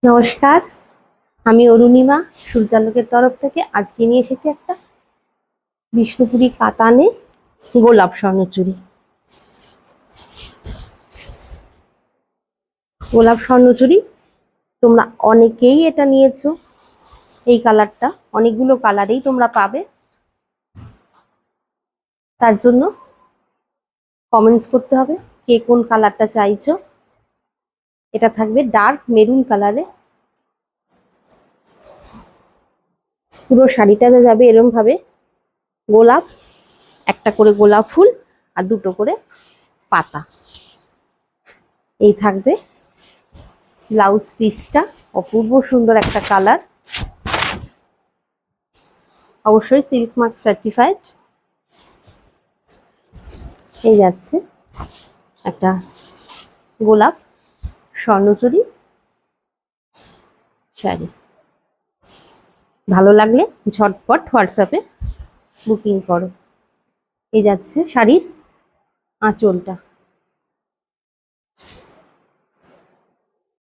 নমস্কার, আমি অরুণিমা সূর্যালোকের তরফ থেকে আজকে নিয়ে এসেছি একটা বিষ্ণুপুরি কাতানে গোলাপ স্বর্ণচুড়ি। গোলাপ স্বর্ণচুড়ি তোমরা অনেকেই এটা নিয়েছো। এই কালারটা অনেকগুলো কালারেই তোমরা পাবে, তার জন্য কমেন্টস করতে হবে কে কোন কালারটা চাইছো। এটা থাকবে ডার্ক মেরুন কালারে। পুরো শাড়িটাতে যাবে এরকম ভাবে গোলাপ, একটা করে গোলাপ ফুল আর দুটো করে পাতা। এই থাকবে ব্লাউজ পিসটা, অপূর্ব সুন্দর একটা কালার, অবশ্যই সিল্ক মার্ক সার্টিফাইড। এই যাচ্ছে একটা গোলাপ স্বর্ণচুড়ি শাড়ি। ভালো লাগলে ঝটপট হোয়াটসঅ্যাপে বুকিং করো। এই যাচ্ছে শাড়ির আঁচলটা।